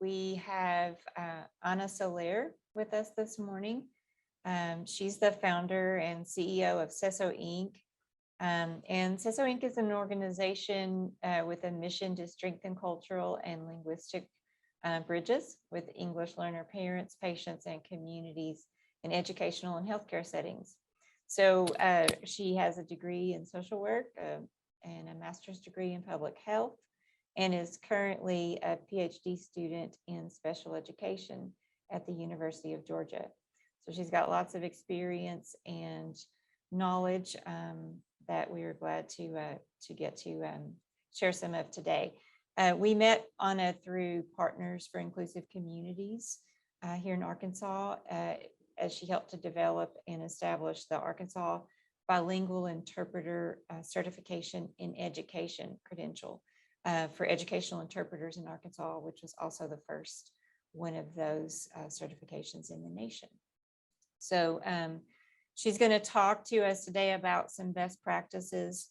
we have Ana Soler with us this morning. She's the founder and CEO of CESO Inc. And CESO Inc. is an organization with a mission to strengthen cultural and linguistic bridges with English learner parents, patients, and communities in educational and healthcare settings. So she has a degree in social work and a master's degree in public health, and is currently a PhD student in special education at the University of Georgia. So she's got lots of experience and knowledge that we are glad to get to share some of today. We met Ana through Partners for Inclusive Communities here in Arkansas, as she helped to develop and establish the Arkansas Bilingual Interpreter Certification in Education credential for educational interpreters in Arkansas, which was also the first one of those certifications in the nation. So she's going to talk to us today about some best practices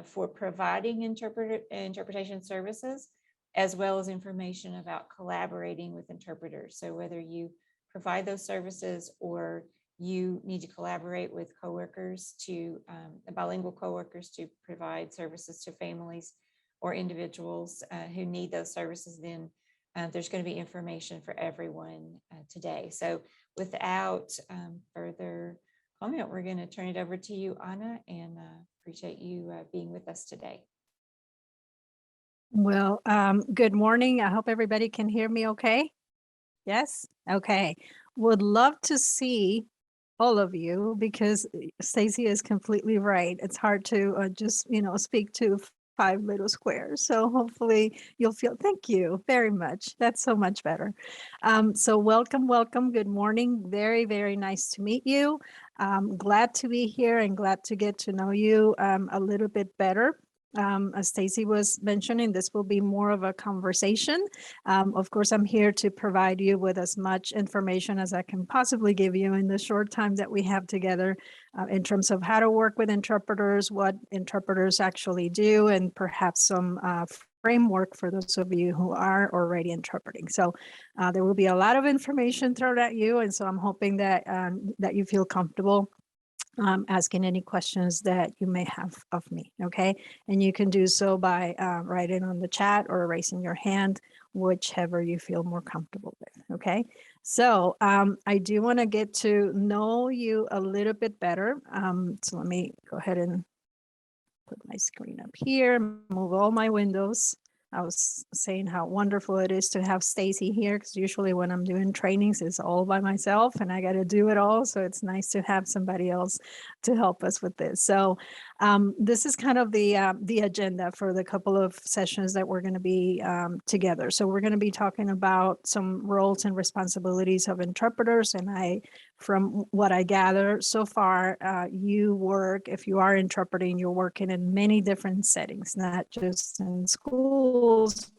for providing interpretation services, as well as information about collaborating with interpreters. So whether you provide those services or you need to collaborate with coworkers bilingual coworkers to provide services to families or individuals who need those services, then there's going to be information for everyone today. So without further comment, we're going to turn it over to you, Ana, and appreciate you being with us today. Well, good morning. I hope everybody can hear me okay. Yes? Okay. Would love to see all of you, because Stacey is completely right. It's hard to just, speak to 5 little squares. So hopefully you'll feel, thank you very much. That's so much better. So welcome. Good morning. Very, very nice to meet you. Glad to be here and glad to get to know you a little bit better. As Stacey was mentioning, this will be more of a conversation. Of course, I'm here to provide you with as much information as I can possibly give you in the short time that we have together in terms of how to work with interpreters, what interpreters actually do, and perhaps some framework for those of you who are already interpreting. So there will be a lot of information thrown at you, and so I'm hoping that that you feel comfortable asking any questions that you may have of me, okay? And you can do so by writing on the chat or raising your hand, whichever you feel more comfortable with, okay? So I do want to get to know you a little bit better. So let me go ahead and put my screen up here, move all my windows. I was saying how wonderful it is to have Stacey here, because usually when I'm doing trainings, it's all by myself and I got to do it all. So it's nice to have somebody else to help us with this. So this is kind of the agenda for the couple of sessions that we're going to be together. So we're going to be talking about some roles and responsibilities of interpreters. And from what I gather so far, you work, if you are interpreting, you're working in many different settings, not just in schools,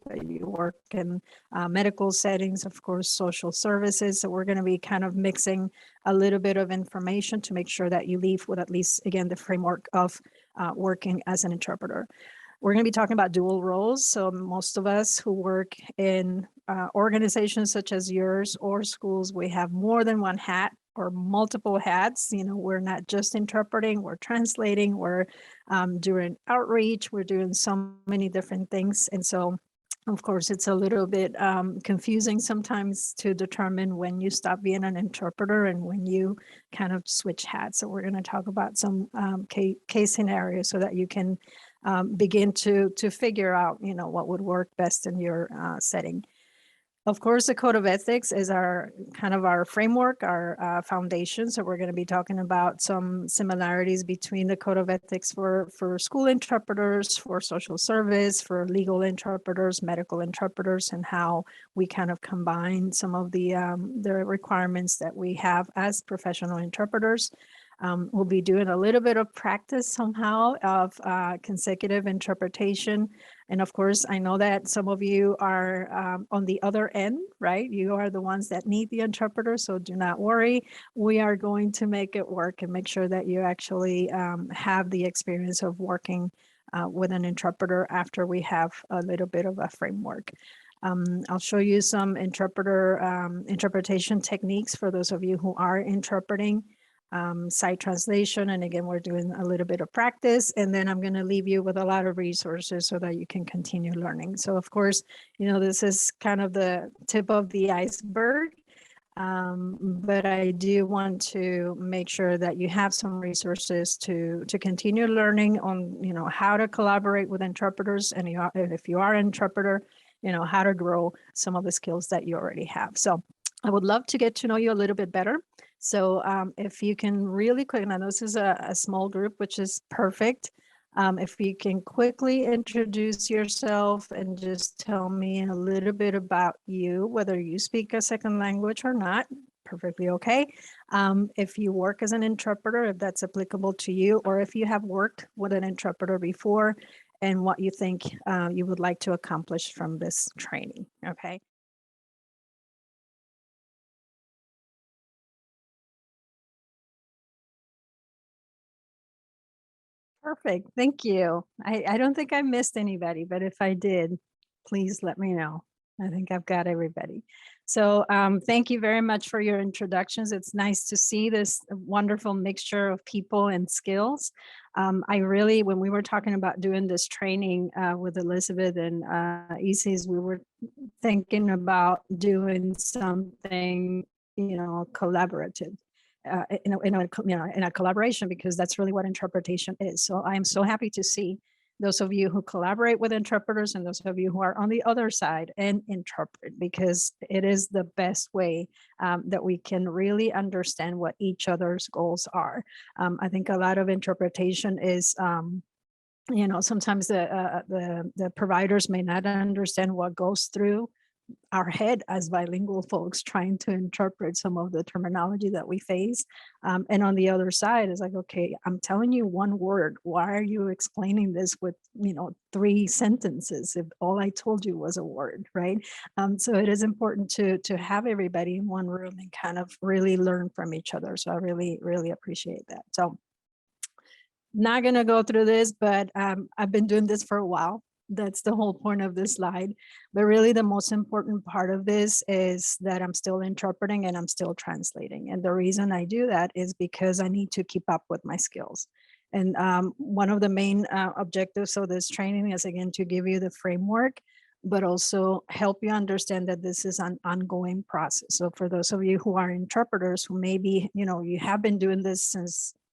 but you work in medical settings, of course, social services. So we're going to be kind of mixing a little bit of information to make sure that you leave with at least, again, the framework of working as an interpreter. We're going to be talking about dual roles. So most of us who work in organizations such as yours or schools, we have more than one hat or multiple hats. We're not just interpreting, we're translating, we're doing outreach, we're doing so many different things. And so, of course, it's a little bit confusing sometimes to determine when you stop being an interpreter and when you kind of switch hats. So we're going to talk about some case scenarios so that you can begin to figure out, what would work best in your setting. Of course, the Code of Ethics is our framework, our foundation. So we're going to be talking about some similarities between the Code of Ethics for school interpreters, for social service, for legal interpreters, medical interpreters, and how we kind of combine some of the requirements that we have as professional interpreters. We'll be doing a little bit of practice somehow of consecutive interpretation. And of course, I know that some of you are on the other end, right? You are the ones that need the interpreter, so do not worry. We are going to make it work and make sure that you actually have the experience of working with an interpreter after we have a little bit of a framework. I'll show you some interpretation techniques for those of you who are interpreting, site translation. And again, we're doing a little bit of practice, and then I'm going to leave you with a lot of resources so that you can continue learning. So of course, this is kind of the tip of the iceberg. But I do want to make sure that you have some resources to continue learning on, how to collaborate with interpreters, and if you are an interpreter, how to grow some of the skills that you already have. So I would love to get to know you a little bit better. So if you can really quick, now this is a small group, which is perfect. If you can quickly introduce yourself and just tell me a little bit about you, whether you speak a second language or not, perfectly okay. If you work as an interpreter, if that's applicable to you, or if you have worked with an interpreter before, and what you think you would like to accomplish from this training, okay? Perfect, thank you. I don't think I missed anybody, but if I did, please let me know. I think I've got everybody. So thank you very much for your introductions. It's nice to see this wonderful mixture of people and skills. I really, when we were talking about doing this training with Elizabeth and Isis, we were thinking about doing something, collaborative. In a collaboration, because that's really what interpretation is. So I am so happy to see those of you who collaborate with interpreters and those of you who are on the other side and interpret, because it is the best way that we can really understand what each other's goals are. I think a lot of interpretation is sometimes the providers may not understand what goes through our head as bilingual folks trying to interpret some of the terminology that we face. And on the other side is like, okay, I'm telling you one word. Why are you explaining this with, 3 sentences if all I told you was a word, right? So it is important to have everybody in one room and kind of really learn from each other. So I really, really appreciate that. So not going to go through this, but I've been doing this for a while. That's the whole point of this slide. But really the most important part of this is that I'm still interpreting and I'm still translating. And the reason I do that is because I need to keep up with my skills. And one of the main objectives of this training is, again, to give you the framework, but also help you understand that this is an ongoing process. So for those of you who are interpreters, who maybe, you have been doing this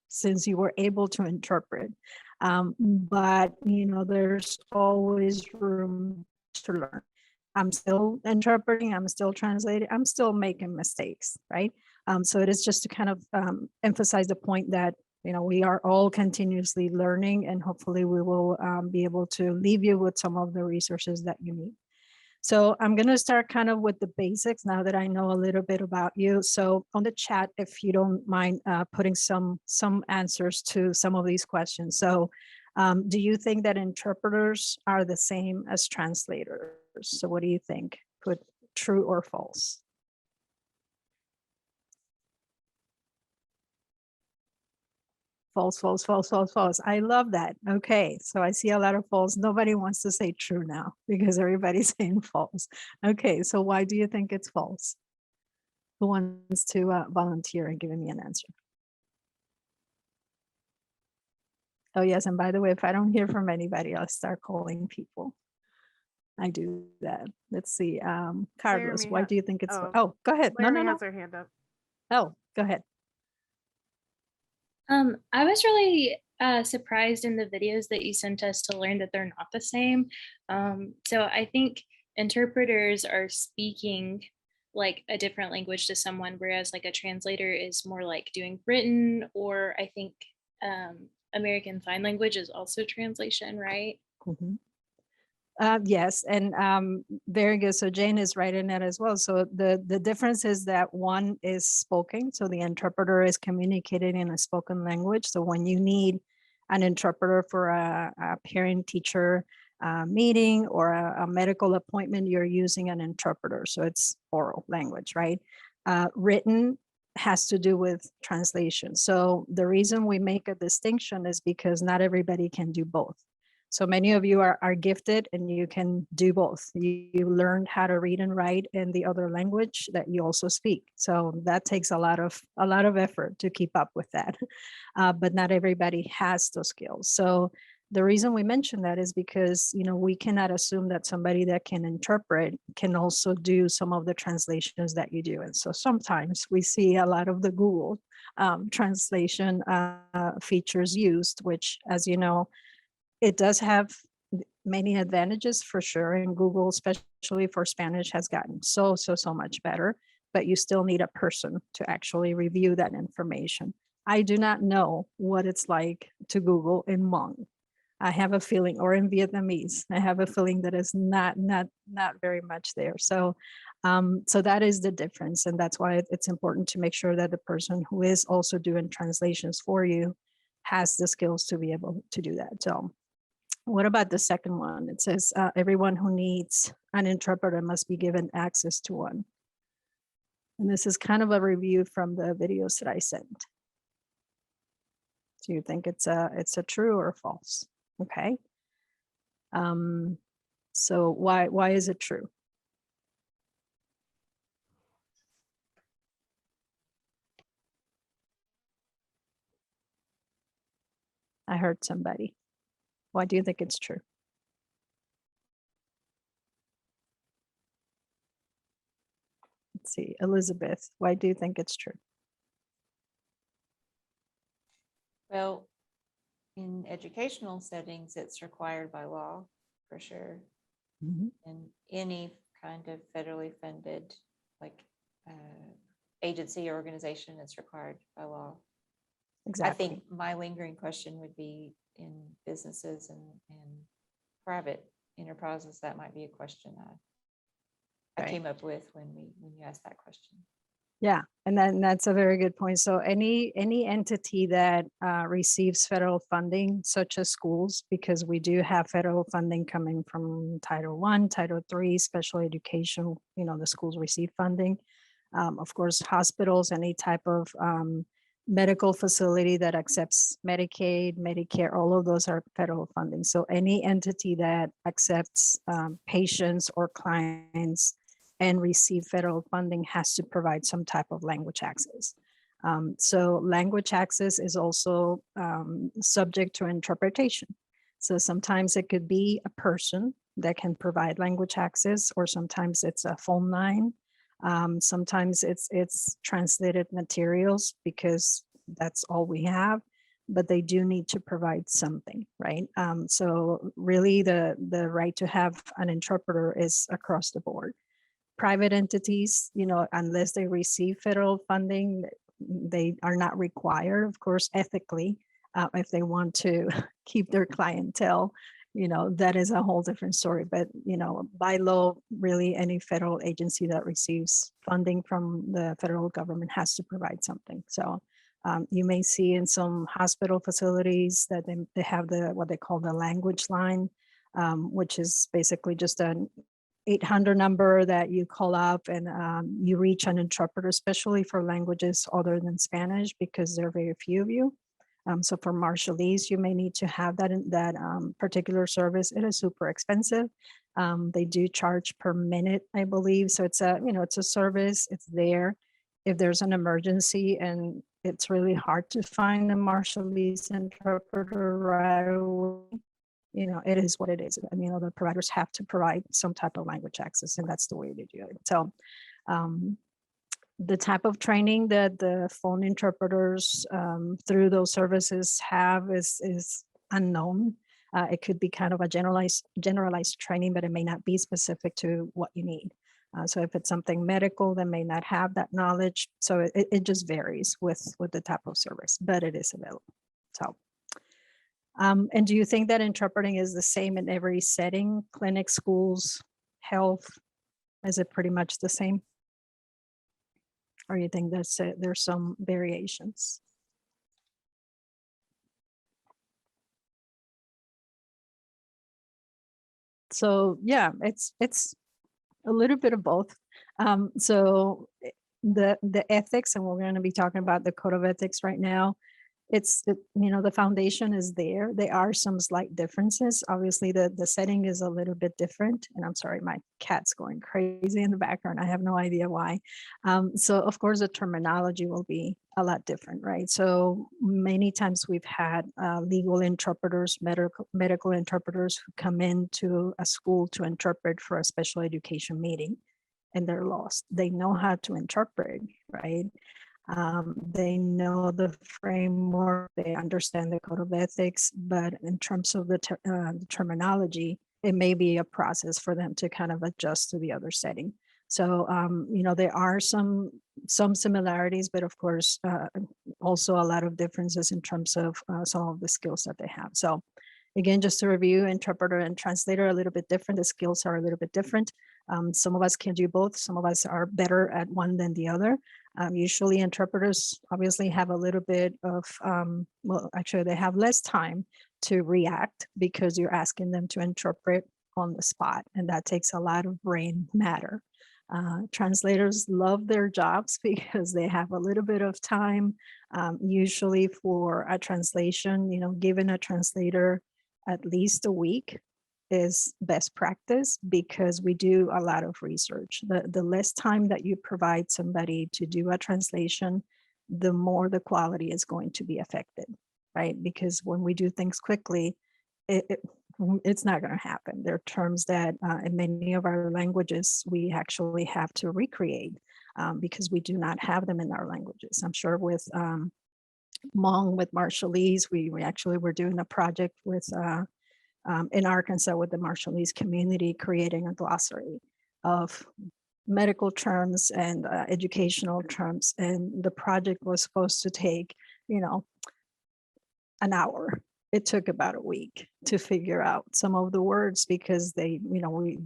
since you were able to interpret. But there's always room to learn. I'm still interpreting, I'm still translating, I'm still making mistakes, right? So it is just to kind of emphasize the point that we are all continuously learning, and hopefully we will be able to leave you with some of the resources that you need. So I'm going to start kind of with the basics now that I know a little bit about you. So on the chat, if you don't mind putting some answers to some of these questions. So do you think that interpreters are the same as translators? So what do you think? Put true or false? False, false, false, false, false. I love that. Okay, so I see a lot of false. Nobody wants to say true now because everybody's saying false. Okay, so why do you think it's false? Who wants to volunteer and give me an answer? Oh yes, and by the way, if I don't hear from anybody, I'll start calling people. I do that. Let's see. Carlos, why do you think it's oh, go ahead. Laramie has her hand up. Oh, go ahead. I was really surprised in the videos that you sent us to learn that they're not the same. So I think interpreters are speaking like a different language to someone, whereas like a translator is more like doing written, or I think American Sign Language is also translation, right? Mm-hmm. Yes, and very good. So Jane is right in that as well. So the difference is that one is spoken. So the interpreter is communicating in a spoken language. So when you need an interpreter for a parent-teacher meeting or a medical appointment, you're using an interpreter. So it's oral language, right? Written has to do with translation. So the reason we make a distinction is because not everybody can do both. So many of you are gifted and you can do both. You learned how to read and write in the other language that you also speak. So that takes a lot of effort to keep up with that. But not everybody has those skills. So the reason we mention that is because, you know, we cannot assume that somebody that can interpret can also do some of the translations that you do. And so sometimes we see a lot of the Google translation features used, which, as you know, it does have many advantages for sure. And Google, especially for Spanish, has gotten so much better, but you still need a person to actually review that information. I do not know what it's like to Google in Hmong. I have a feeling, or in Vietnamese, I have a feeling that is not very much there. So, so that is the difference, and that's why it's important to make sure that the person who is also doing translations for you has the skills to be able to do that. So, what about the second one? It says everyone who needs an interpreter must be given access to one. And this is kind of a review from the videos that I sent. Do you think it's a true or false? Okay. So why is it true? I heard somebody. Why do you think it's true? Let's see, Elizabeth, why do you think it's true? Well, in educational settings, it's required by law, for sure. Mhm. In any kind of federally funded, like agency or organization, it's required by law. Exactly. I think my lingering question would be in businesses and private enterprises. That might be a question I Right. came up with when you asked that question. Yeah, and then that's a very good point. So any entity that receives federal funding, such as schools, because we do have federal funding coming from Title I, Title III, special education, you know, the schools receive funding. Of course, hospitals, any type of medical facility that accepts Medicaid, Medicare, all of those are federal funding. So any entity that accepts patients or clients and receive federal funding has to provide some type of language access. So language access is also subject to interpretation. So sometimes it could be a person that can provide language access, or sometimes it's a phone line. Sometimes it's translated materials because that's all we have, but they do need to provide something, right? So really the right to have an interpreter is across the board. Private entities, you know, unless they receive federal funding, they are not required, of course, ethically, if they want to keep their clientele, you know, that is a whole different story. But, you know, by law, really any federal agency that receives funding from the federal government has to provide something. So you may see in some hospital facilities that they have what they call the language line, which is basically just an 800 number that you call up and you reach an interpreter, especially for languages other than Spanish, because there are very few of you. So for Marshallese, you may need to have that particular service. It is super expensive. They do charge per minute, I believe. So it's a service. It's there. If there's an emergency and it's really hard to find a Marshallese interpreter right away, you know, it is what it is. I mean, other providers have to provide some type of language access, and that's the way to do it. So the type of training that the phone interpreters through those services have is unknown. It could be kind of a generalized training, but it may not be specific to what you need. So if it's something medical, they may not have that knowledge. So it just varies with the type of service, but it is available. So. And do you think that interpreting is the same in every setting, clinic, schools, health? Is it pretty much the same? Or you think there's some variations? So yeah, it's a little bit of both. So the ethics, and we're going to be talking about the code of ethics right now. the foundation is there. There are some slight differences. Obviously, the setting is a little bit different. And I'm sorry, my cat's going crazy in the background. I have no idea why. So of course, the terminology will be a lot different, right? So many times we've had legal interpreters, medical interpreters who come into a school to interpret for a special education meeting, and they're lost. They know how to interpret, right? They know the framework, they understand the code of ethics, but in terms of the terminology, it may be a process for them to kind of adjust to the other setting. So, there are some similarities, but of course, also a lot of differences in terms of some of the skills that they have. So again, just to review, interpreter and translator are a little bit different. The skills are a little bit different. Some of us can do both. Some of us are better at one than the other. Usually interpreters obviously have a little bit of, well, actually they have less time to react because you're asking them to interpret on the spot, and that takes a lot of brain matter. Translators love their jobs because they have a little bit of time, usually for a translation, given a translator at least a week is best practice because we do a lot of research. The less time that you provide somebody to do a translation, the more the quality is going to be affected, right? Because when we do things quickly, it's not going to happen. There are terms that in many of our languages, we actually have to recreate because we do not have them in our languages. I'm sure with Hmong, with Marshallese, we actually were doing a project with in Arkansas with the Marshallese community, creating a glossary of medical terms and educational terms. And the project was supposed to take, an hour. It took about a week to figure out some of the words because we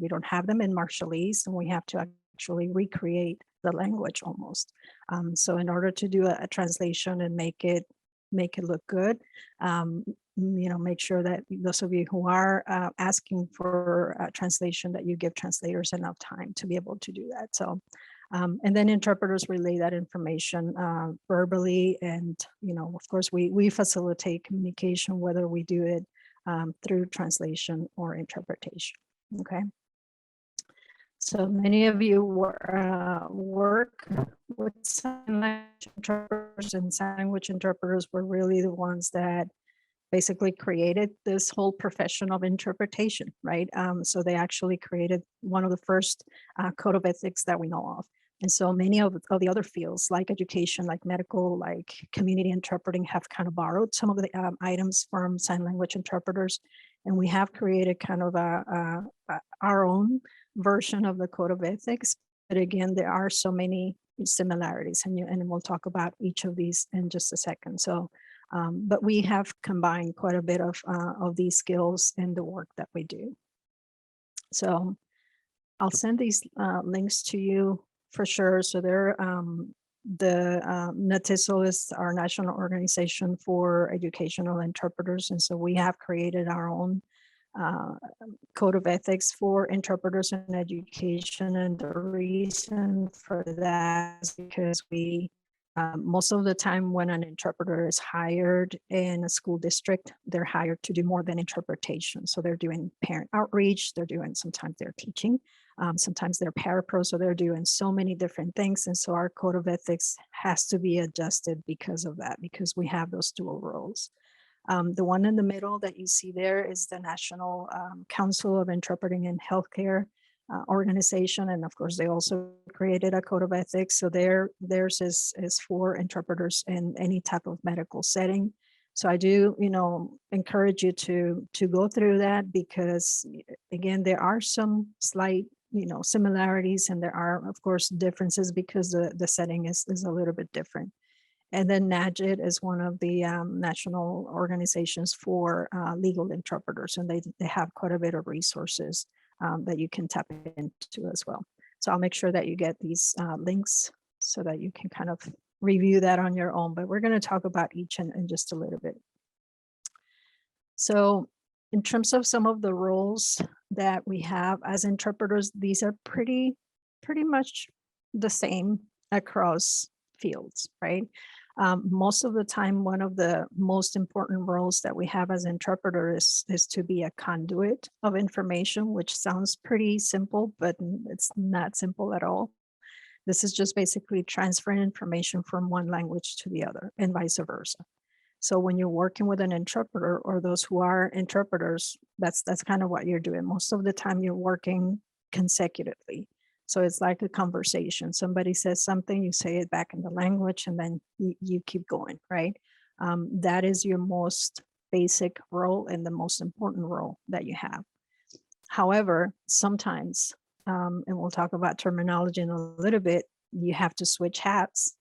don't have them in Marshallese, and we have to actually recreate the language almost. So in order to do a translation and make it look good, make sure that those of you who are asking for a translation, that you give translators enough time to be able to do that. So, and then interpreters relay that information verbally, and of course, we facilitate communication, whether we do it through translation or interpretation. Okay. So many of you work with sign language interpreters, and sign language interpreters were really the ones that basically created this whole profession of interpretation, right? So they actually created one of the first code of ethics that we know of. And so many of the other fields like education, like medical, like community interpreting have kind of borrowed some of the items from sign language interpreters. And we have created kind of our own version of the code of ethics. But again, there are so many similarities, and we'll talk about each of these in just a second. So, but we have combined quite a bit of these skills in the work that we do. So I'll send these links to you for sure. So they're the NATISO is our national organization for educational interpreters. And so we have created our own code of ethics for interpreters in education. And the reason for that is because we, most of the time when an interpreter is hired in a school district, they're hired to do more than interpretation. So they're doing parent outreach, sometimes they're teaching, sometimes they're parapro, so they're doing so many different things. And so our code of ethics has to be adjusted because of that, because we have those dual roles. The one in the middle that you see there is the National Council of Interpreting in Healthcare organization. And of course, they also created a code of ethics. So theirs is for interpreters in any type of medical setting. So I do, encourage you to go through that, because again, there are some slight, similarities, and there are, of course, differences because the setting is a little bit different. And then NAGIT is one of the national organizations for legal interpreters, and they have quite a bit of resources that you can tap into as well. So I'll make sure that you get these links so that you can kind of review that on your own, but we're going to talk about each in just a little bit. So in terms of some of the roles that we have as interpreters, these are pretty much the same across fields, right? Most of the time, one of the most important roles that we have as interpreter is to be a conduit of information, which sounds pretty simple, but it's not simple at all. This is just basically transferring information from one language to the other and vice versa. So when you're working with an interpreter or those who are interpreters, that's kind of what you're doing. Most of the time you're working consecutively. So it's like a conversation. Somebody says something, you say it back in the language, and then you keep going, right? That is your most basic role and the most important role that you have. However, sometimes, and we'll talk about terminology in a little bit, you have to switch hats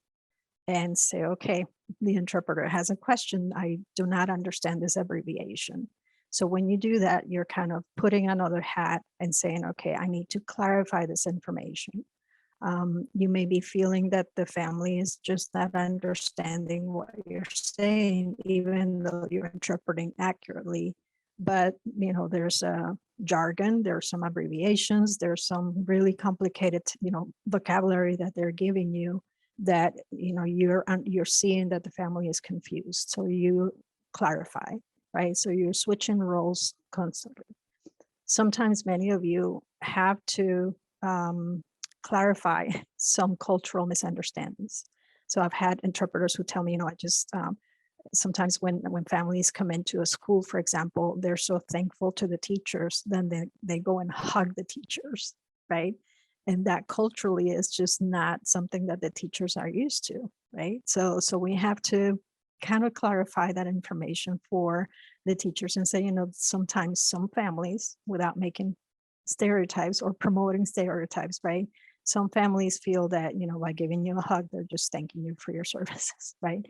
and say, okay, the interpreter has a question. I do not understand this abbreviation. So when you do that, you're kind of putting another hat and saying, okay, I need to clarify this information. You may be feeling that the family is just not understanding what you're saying, even though you're interpreting accurately. But, you know, there's a jargon, there's some abbreviations, there's some really complicated, you know, vocabulary that they're giving you that, you know, you're seeing that the family is confused. So you clarify, right? So you're switching roles constantly. Sometimes many of you have to clarify some cultural misunderstandings. So I've had interpreters who tell me, you know, I just sometimes when families come into a school, for example, they're so thankful to the teachers, then they go and hug the teachers, right? And that culturally is just not something that the teachers are used to, right? So we have to kind of clarify that information for the teachers and say, you know, sometimes some families, without making stereotypes or promoting stereotypes, right? Some families feel that, you know, by giving you a hug, they're just thanking you for your services, right?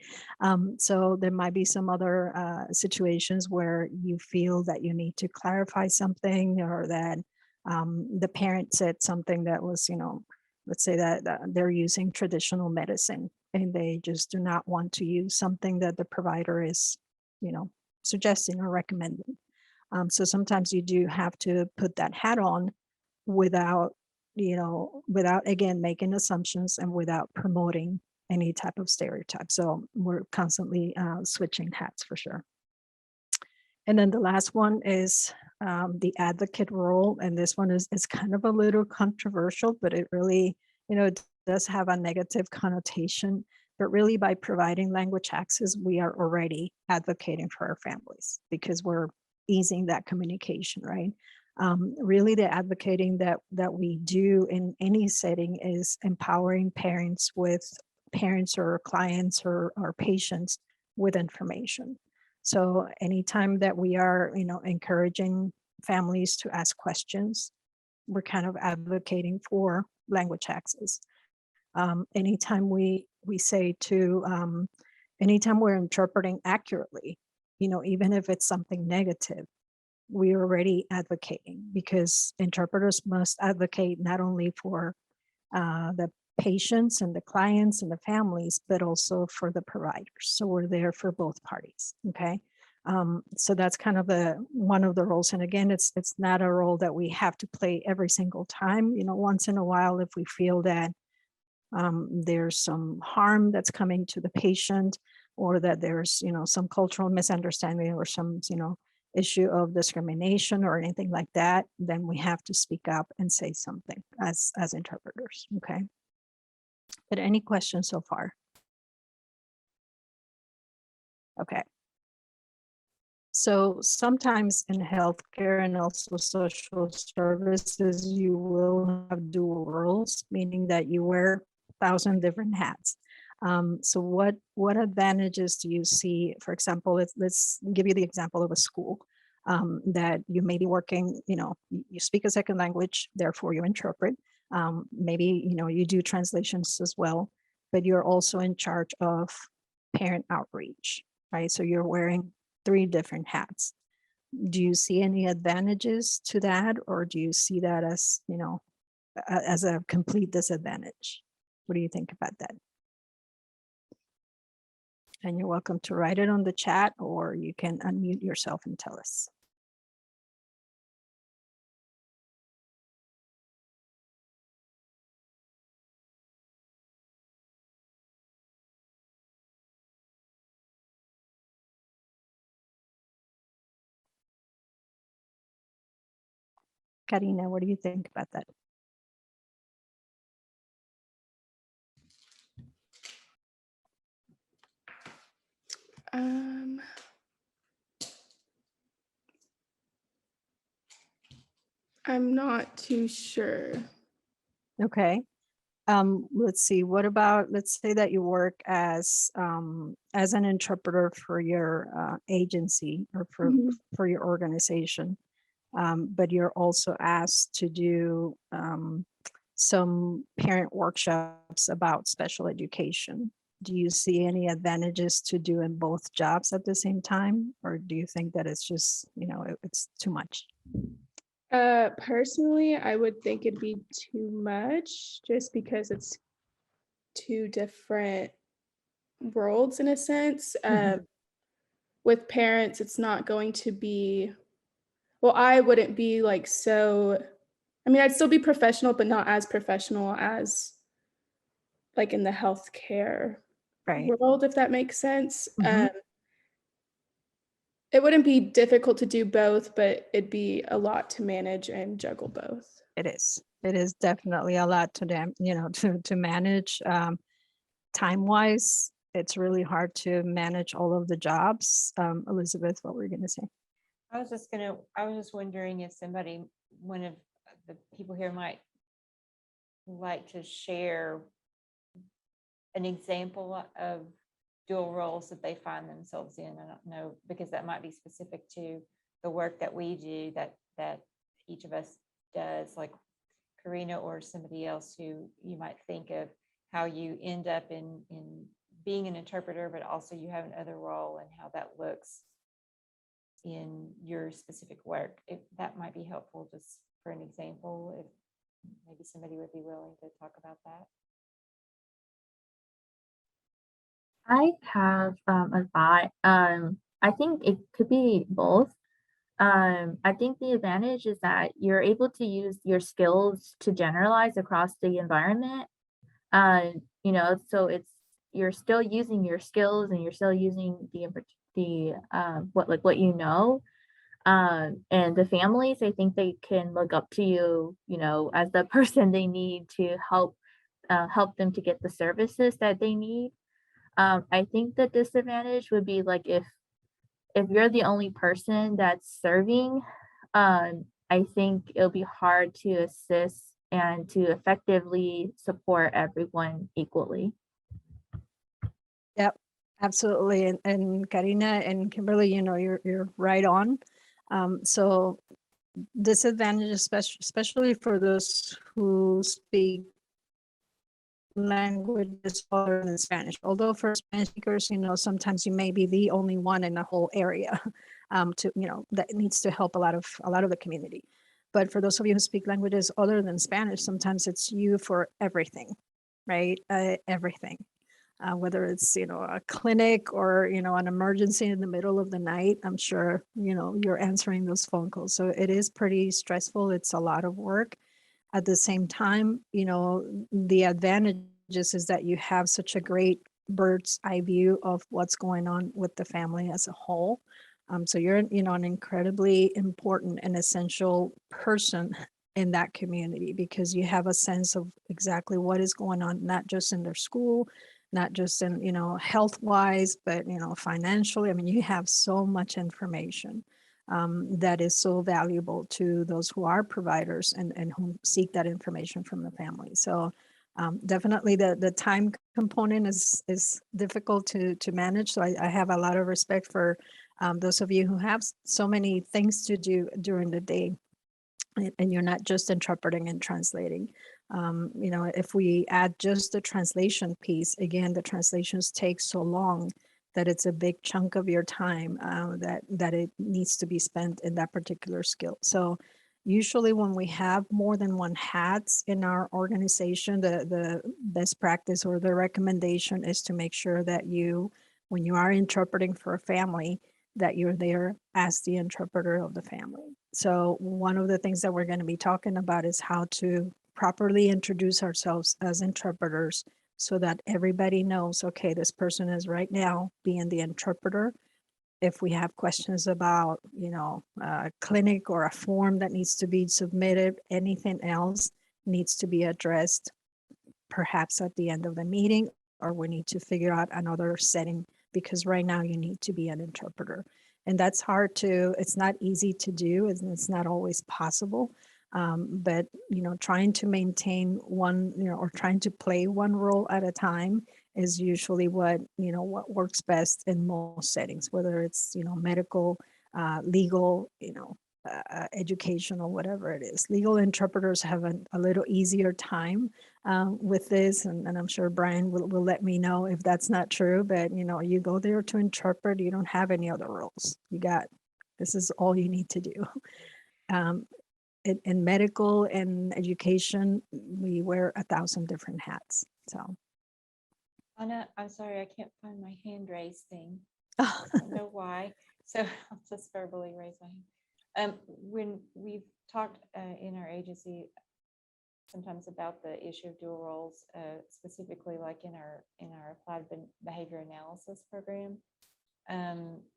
So there might be some other situations where you feel that you need to clarify something, or that the parent said something that was, you know, let's say that they're using traditional medicine and they just do not want to use something that the provider is, you know, suggesting or recommending. So sometimes you do have to put that hat on without, you know, without again making assumptions and without promoting any type of stereotype. So we're constantly switching hats for sure. And then the last one is the advocate role. And this one is kind of a little controversial, but it really, you know, it does have a negative connotation. But really, by providing language access, we are already advocating for our families because we're easing that communication, right? Really, the advocating that we do in any setting is empowering parents or clients or patients with information. So anytime that we are, you know, encouraging families to ask questions, we're kind of advocating for language access. Anytime we say to, anytime we're interpreting accurately, you know, even if it's something negative, we're already advocating, because interpreters must advocate not only for the patients and the clients and the families, but also for the providers. So we're there for both parties. Okay. So that's kind of one of the roles. And again, it's not a role that we have to play every single time. You know, once in a while, if we feel that there's some harm that's coming to the patient, or that there's, you know, some cultural misunderstanding or some, you know, issue of discrimination or anything like that, then we have to speak up and say something as interpreters. Okay. But any questions so far? Okay. So sometimes in healthcare and also social services, you will have dual roles, meaning that you wear 1,000 different hats. So what advantages do you see? For example, let's give you the example of a school that you may be working, you know, you speak a second language, therefore you interpret. Maybe, you know, you do translations as well, but you're also in charge of parent outreach, right? So you're wearing 3 different hats. Do you see any advantages to that, or do you see that as, you know, as a complete disadvantage? What do you think about that? And you're welcome to write it on the chat, or you can unmute yourself and tell us. Karina, what do you think about that? Um, I'm not too sure. Okay. Let's see, what about, let's say that you work as an interpreter for your agency or Mhm. for your organization. But you're also asked to do some parent workshops about special education. Do you see any advantages to doing both jobs at the same time? Or do you think that it's just, it's too much? Personally, I would think it'd be too much just because it's two different worlds in a sense. Mhm. With parents, it's not going to be, well, I wouldn't be like so, I mean, I'd still be professional, but not as professional as like in the healthcare Right. world, if that makes sense. Mhm. It wouldn't be difficult to do both, but it'd be a lot to manage and juggle both. It is. It is definitely a lot to them, to manage. Time wise, it's really hard to manage all of the jobs. Elizabeth, what were you going to say? I was just wondering if somebody, one of the people here might like to share an example of dual roles that they find themselves in. I don't know, because that might be specific to the work that we do, that each of us does, like Karina or somebody else who you might think of how you end up in being an interpreter, but also you have another role and how that looks in your specific work. If that might be helpful just for an example, if maybe somebody would be willing to talk about that. I have advice. I think it could be both. I think the advantage is that you're able to use your skills to generalize across the environment. So you're still using your skills and you're still using what you know. And the families, I think they can look up to you, as the person they need to help them to get the services that they need. I think the disadvantage would be like if you're the only person that's serving, I think it'll be hard to assist and to effectively support everyone equally. Yep, absolutely. And Karina and Kimberly, you're right on. So disadvantage, especially for those who speak languages other than Spanish. Although for Spanish speakers, sometimes you may be the only one in the whole area that needs to help a lot of the community. But for those of you who speak languages other than Spanish, sometimes it's you for everything, right? Everything. Whether it's a clinic or an emergency in the middle of the night, I'm sure you're answering those phone calls. So it is pretty stressful. It's a lot of work. At the same time, the advantages is that you have such a great bird's eye view of what's going on with the family as a whole. So you're an incredibly important and essential person in that community because you have a sense of exactly what is going on, not just in their school, not just in health wise, but financially. I mean, you have so much information that is so valuable to those who are providers and who seek that information from the family. So definitely the time component is difficult to manage. So I have a lot of respect for those of you who have so many things to do during the day and you're not just interpreting and translating. If we add just the translation piece, again, the translations take so long that it's a big chunk of your time that it needs to be spent in that particular skill. So usually when we have more than one hats in our organization, the best practice or the recommendation is to make sure that when you are interpreting for a family, that you're there as the interpreter of the family. So one of the things that we're going to be talking about is how to properly introduce ourselves as interpreters so that everybody knows, okay, this person is right now being the interpreter if we have questions about, a clinic or a form that needs to be submitted, anything else needs to be addressed perhaps at the end of the meeting, or we need to figure out another setting, because right now you need to be an interpreter. And that's hard to, it's not easy to do, and it's not always possible. But, trying to maintain one, or trying to play one role at a time is usually what works best in most settings, whether it's, medical, legal, educational, whatever it is. Legal interpreters have a little easier time with this, and I'm sure Brian will let me know if that's not true, but you go there to interpret, you don't have any other roles. This is all you need to do. In medical and education, we wear 1,000 different hats. So Anna, I'm sorry, I can't find my hand raise thing. I don't know why. So I'll just verbally raise my hand. When we've talked in our agency sometimes about the issue of dual roles, specifically like in our applied behavior analysis program,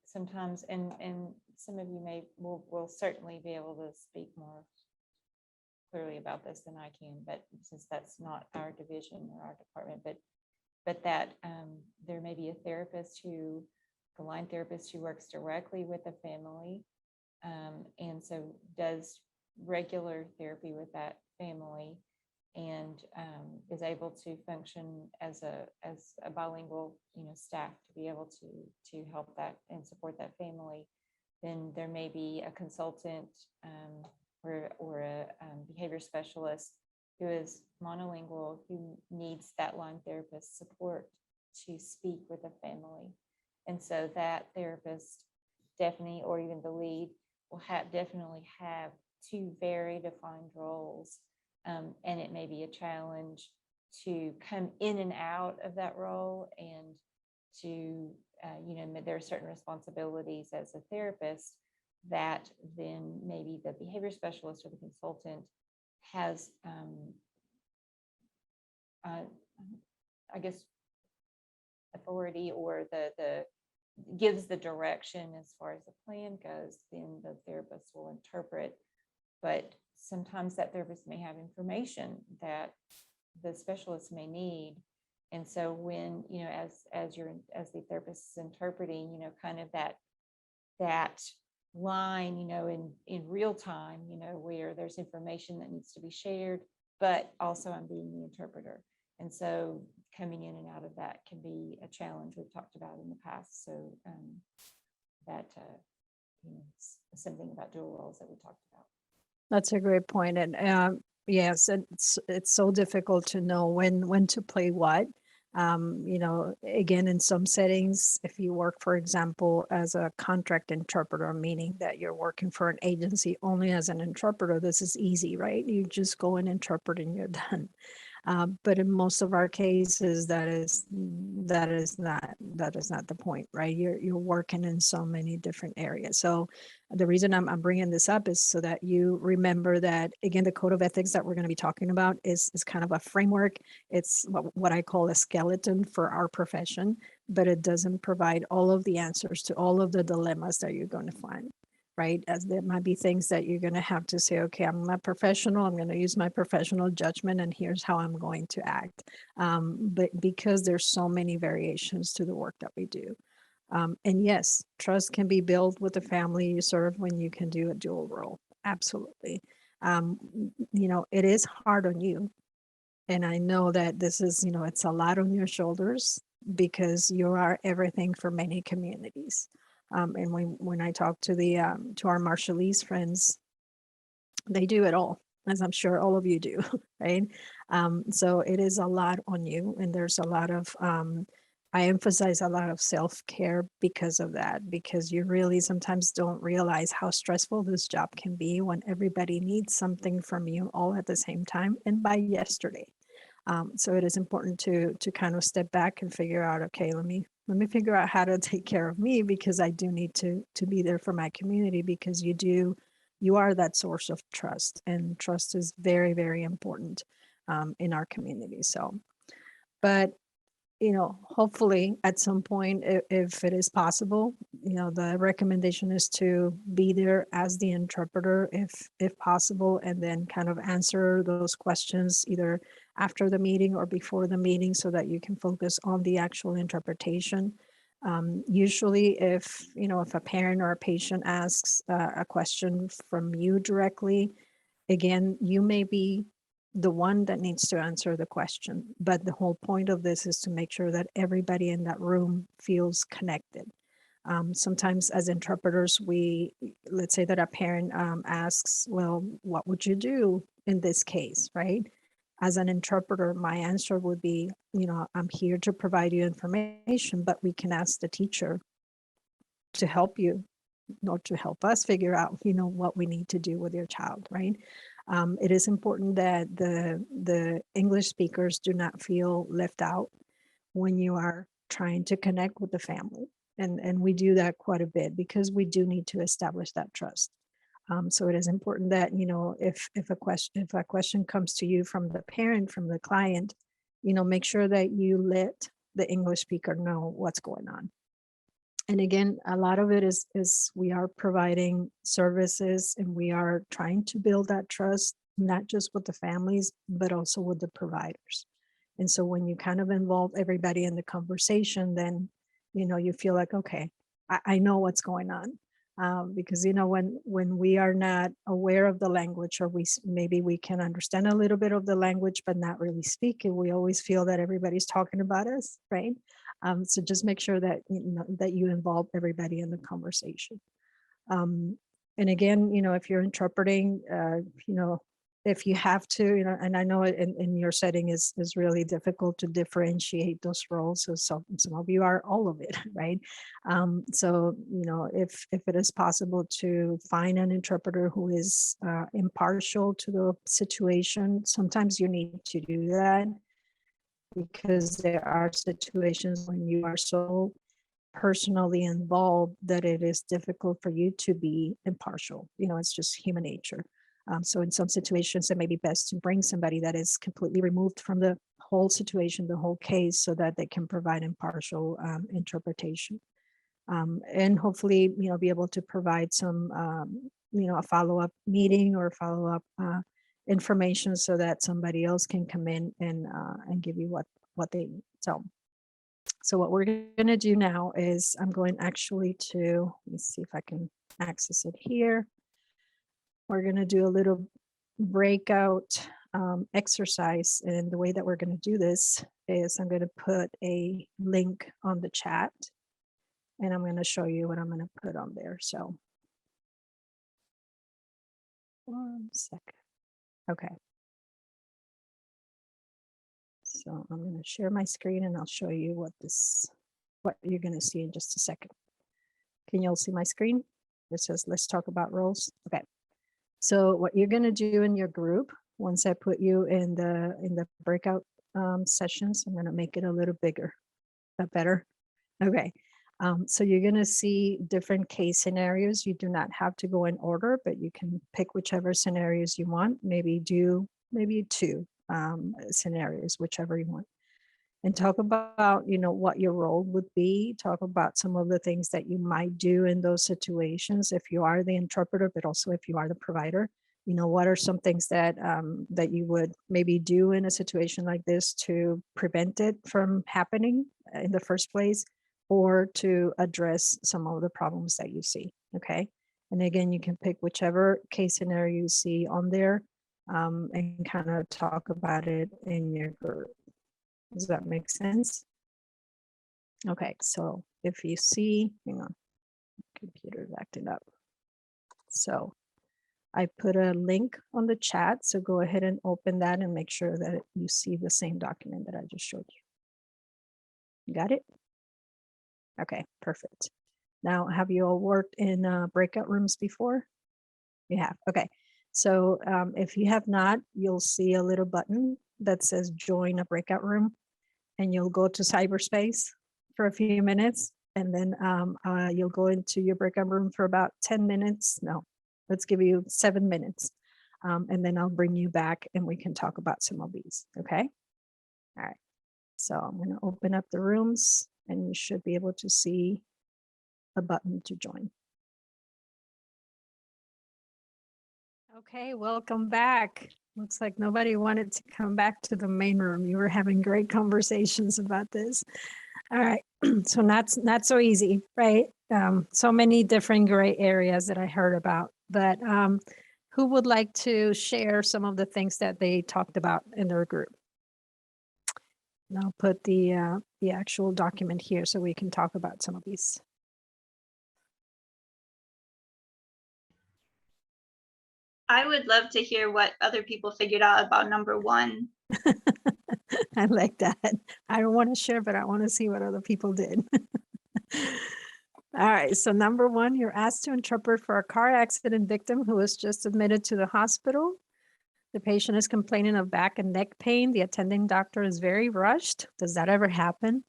sometimes, and some of you will certainly be able to speak more clearly about this than I can, but since that's not our division or our department, but that there may be a line therapist who works directly with the family, and so does regular therapy with that family, and is able to function as a bilingual staff to be able to help that and support that family. Then there may be a consultant or a behavior specialist who is monolingual, who needs that line therapist support to speak with a family. And so that therapist definitely, or even the lead, will definitely have two very defined roles. And it may be a challenge to come in and out of that role, and to, there are certain responsibilities as a therapist that then maybe the behavior specialist or the consultant has, I guess, authority, or the gives the direction as far as the plan goes. Then the therapist will interpret, but sometimes that therapist may have information that the specialist may need. And so when, as the therapist is interpreting, kind of that line, in real time, where there's information that needs to be shared, but also I'm being the interpreter. And so coming in and out of that can be a challenge we've talked about in the past. So that, something about dual roles that we talked about. that's a great point. And yes, it's so difficult to know when to play what. Again, in some settings, if you work, for example, as a contract interpreter, meaning that you're working for an agency only as an interpreter, this is easy, right? You just go and interpret and you're done. But in most of our cases, that is not the point, right? You're working in so many different areas. So the reason I'm bringing this up is so that you remember that, again, the code of ethics that we're going to be talking about is kind of a framework. It's what I call a skeleton for our profession, but it doesn't provide all of the answers to all of the dilemmas that you're going to find. Right? As there might be things that you're going to have to say, okay, I'm a professional, I'm going to use my professional judgment, and here's how I'm going to act. But because there's so many variations to the work that we do. And yes, trust can be built with the family you serve when you can do a dual role. Absolutely. It is hard on you. And I know that this is, it's a lot on your shoulders, because you are everything for many communities. And when I talk to to our Marshallese friends, they do it all, as I'm sure all of you do, right? So it is a lot on you, and there's a lot of, I emphasize a lot of self-care because of that, because you really sometimes don't realize how stressful this job can be when everybody needs something from you all at the same time and by yesterday. So it is important to kind of step back and figure out, okay, let me figure out how to take care of me, because I do need to be there for my community, because you are that source of trust, and trust is very, very important in our community. So, but hopefully at some point, if it is possible, the recommendation is to be there as the interpreter if possible, and then kind of answer those questions either after the meeting or before the meeting so that you can focus on the actual interpretation. Usually if a parent or a patient asks a question from you directly, again, you may be the one that needs to answer the question. But the whole point of this is to make sure that everybody in that room feels connected. Sometimes as interpreters, let's say that a parent asks, well, what would you do in this case, right? As an interpreter, my answer would be, I'm here to provide you information, but we can ask the teacher to help you, or to help us figure out, what we need to do with your child, right? It is important that the English speakers do not feel left out when you are trying to connect with the family. And we do that quite a bit because we do need to establish that trust. So it is important that, if a question comes to you from the parent, from the client, make sure that you let the English speaker know what's going on. And again, a lot of it is we are providing services and we are trying to build that trust, not just with the families, but also with the providers. And so when you kind of involve everybody in the conversation, then, you feel like, okay, I know what's going on. Because, when we are not aware of the language, or maybe we can understand a little bit of the language, but not really speak it, we always feel that everybody's talking about us, right? So just make sure that that you involve everybody in the conversation. And again, if you're interpreting, if you have to, and I know in your setting is really difficult to differentiate those roles. So some of you are all of it, right? So if it is possible to find an interpreter who is impartial to the situation, sometimes you need to do that, because there are situations when you are so personally involved that it is difficult for you to be impartial. It's just human nature. So in some situations, it may be best to bring somebody that is completely removed from the whole situation, the whole case, so that they can provide impartial interpretation. And hopefully, be able to provide some, a follow-up meeting or follow-up information so that somebody else can come in and give you what they need. So what we're going to do now is I'm going actually to, let me see if I can access it here. We're going to do a little breakout exercise. And the way that we're going to do this is I'm going to put a link on the chat, and I'm going to show you what I'm going to put on there. So 1 second. Okay. So I'm going to share my screen and I'll show you what you're going to see in just a second. Can you all see my screen? It says, let's talk about roles. Okay. So what you're going to do in your group, once I put you in the breakout sessions, I'm going to make it a little bigger. Is that better? Okay. So you're going to see different case scenarios. You do not have to go in order, but you can pick whichever scenarios you want. Maybe 2 scenarios, whichever you want. And talk about, what your role would be. Talk about some of the things that you might do in those situations if you are the interpreter, but also if you are the provider. What are some things that that you would maybe do in a situation like this to prevent it from happening in the first place, or to address some of the problems that you see. Okay. And again, you can pick whichever case scenario you see on there and kind of talk about it in your group. Does that make sense? Okay, so if you see, hang on, computer's acting up. So I put a link on the chat, so go ahead and open that and make sure that you see the same document that I just showed you. You got it? Okay, perfect. Now, have you all worked in breakout rooms before? You have, okay. So if you have not, you'll see a little button that says join a breakout room, and you'll go to cyberspace for a few minutes, and then you'll go into your breakout room for about 10 minutes. No, let's give you 7 minutes. And then I'll bring you back and we can talk about some of these, okay? All right. So I'm going to open up the rooms and you should be able to see a button to join. Okay, welcome back. Looks like nobody wanted to come back to the main room. You were having great conversations about this. All right, so not so easy, right? So many different gray areas that I heard about, but who would like to share some of the things that they talked about in their group? And I'll put the actual document here so we can talk about some of these. I would love to hear what other people figured out about number one. I like that. I don't want to share, but I want to see what other people did. All right, so number one, you're asked to interpret for a car accident victim who was just admitted to the hospital. The patient is complaining of back and neck pain. The attending doctor is very rushed. Does that ever happen?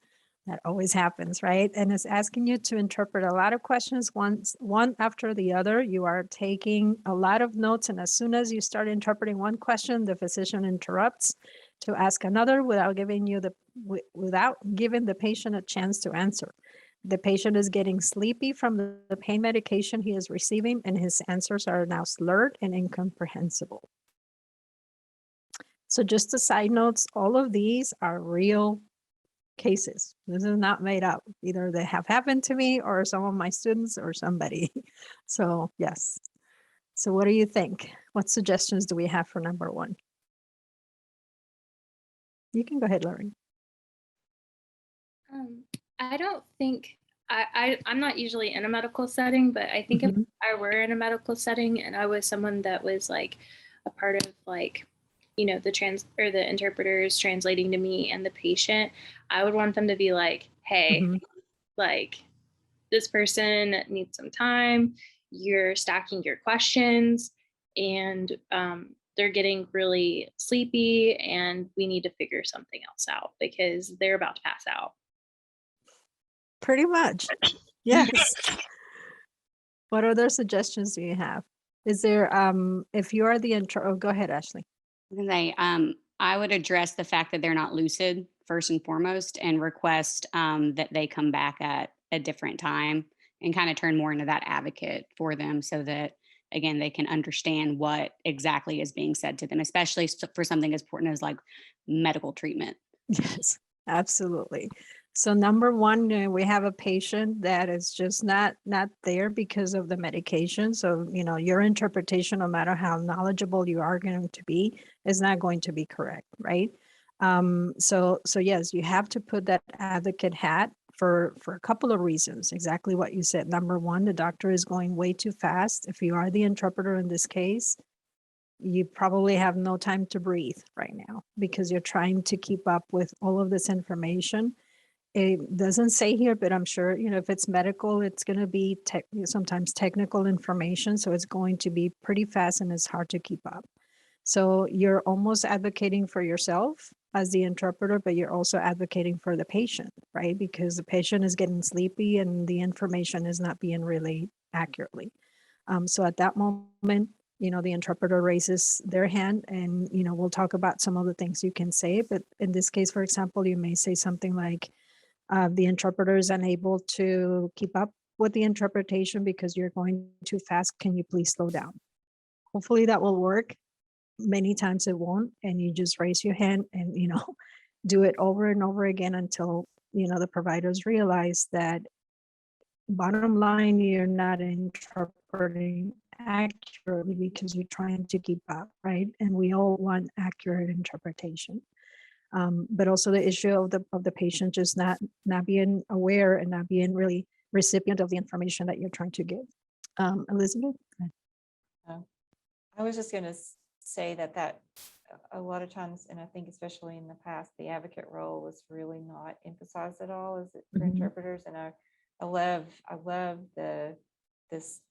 That always happens, right? And it's asking you to interpret a lot of questions one after the other. You are taking a lot of notes, and as soon as you start interpreting one question, the physician interrupts to ask another without giving the patient a chance to answer. The patient is getting sleepy from the pain medication he is receiving, and his answers are now slurred and incomprehensible. So just a side notes, all of these are real cases. This is not made up. Either they have happened to me or some of my students or somebody. So yes. So what do you think? What suggestions do we have for number one? You can go ahead, Lauren. I don't think I'm not usually in a medical setting, but I think if I were in a medical setting and I was someone that was like a part of like, you know, the interpreters translating to me and the patient, I would want them to be like, hey, like this person needs some time. You're stacking your questions and they're getting really sleepy and we need to figure something else out because they're about to pass out. Pretty much. Yes. What other suggestions do you have? Is there, if you are the go ahead, Ashley. I would address the fact that they're not lucid first and foremost and request that they come back at a different time and kind of turn more into that advocate for them so that, again, they can understand what exactly is being said to them, especially for something as important as like medical treatment. Yes, absolutely. So number one, we have a patient that is just not there because of the medication. So, you know, your interpretation, no matter how knowledgeable you are going to be, is not going to be correct, right? So yes, you have to put that advocate hat for a couple of reasons. Exactly what you said. Number one, the doctor is going way too fast. If you are the interpreter in this case, you probably have no time to breathe right now because you're trying to keep up with all of this information. It doesn't say here, but I'm sure, you know, if it's medical, it's going to be sometimes technical information. So it's going to be pretty fast and it's hard to keep up. So you're almost advocating for yourself as the interpreter, but you're also advocating for the patient, right? Because the patient is getting sleepy and the information is not being relayed accurately. So at that moment, you know, the interpreter raises their hand and, you know, we'll talk about some of the things you can say. But in this case, for example, you may say something like, the interpreter is unable to keep up with the interpretation because you're going too fast. Can you please slow down? Hopefully that will work. Many times it won't. And you just raise your hand and, you know, do it over and over again until, you know, the providers realize that bottom line, you're not interpreting accurately because you're trying to keep up, right? And we all want accurate interpretation. But also the issue of the patient just not being aware and not being really recipient of the information that you're trying to give. Elizabeth? I was just going to say that a lot of times, and I think especially in the past, the advocate role was really not emphasized at all as for interpreters. And I love this,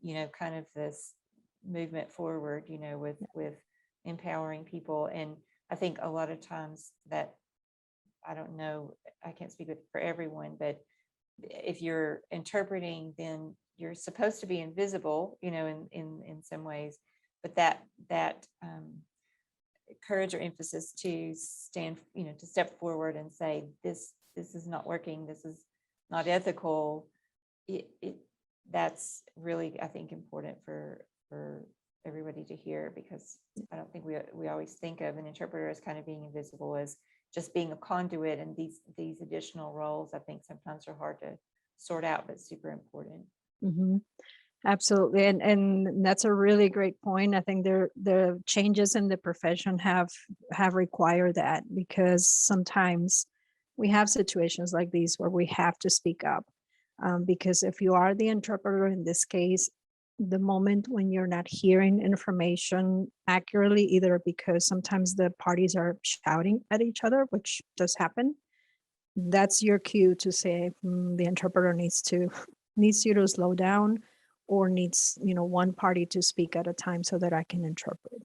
you know, kind of this movement forward, you know, with empowering people. And I think a lot of times that, I don't know, I can't speak for everyone, but if you're interpreting, then you're supposed to be invisible, you know, in some ways, but that courage or emphasis to stand, to step forward and say, this is not working, this is not ethical. That's really, I think, important for everybody to hear, because I don't think we always think of an interpreter as kind of being invisible, as just being a conduit, and these additional roles I think sometimes are hard to sort out, but super important. Mhm. Absolutely. And that's a really great point. I think the changes in the profession have required that, because sometimes we have situations like these where we have to speak up. Because if you are the interpreter in this case, the moment when you're not hearing information accurately, either because sometimes the parties are shouting at each other, which does happen, that's your cue to say, the interpreter needs you to slow down, or needs, one party to speak at a time so that I can interpret.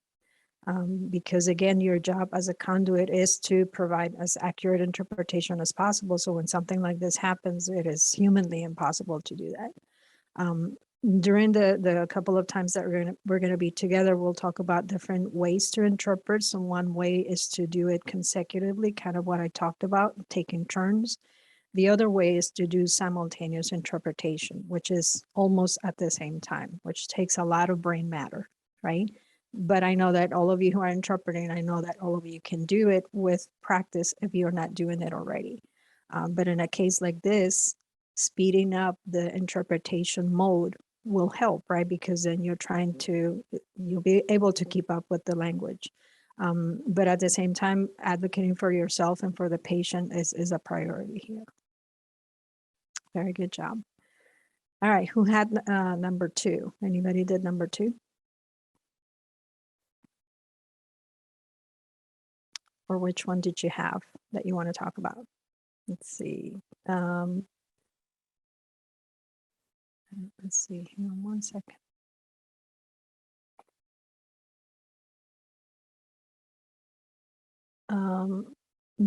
Because again, your job as a conduit is to provide as accurate interpretation as possible. So when something like this happens, it is humanly impossible to do that. During the couple of times that we're gonna be together, we'll talk about different ways to interpret. So one way is to do it consecutively, kind of what I talked about, taking turns. The other way is to do simultaneous interpretation, which is almost at the same time, which takes a lot of brain matter, right? But I know that all of you who are interpreting, I know that all of you can do it with practice if you're not doing it already. But in a case like this, speeding up the interpretation mode will help, right? Because then you'll be able to keep up with the language. But at the same time, advocating for yourself and for the patient is a priority here. Very good job. All right, who had number 2? Anybody did number 2? Or which one did you have that you want to talk about? Let's see. Let's see, hang on one second.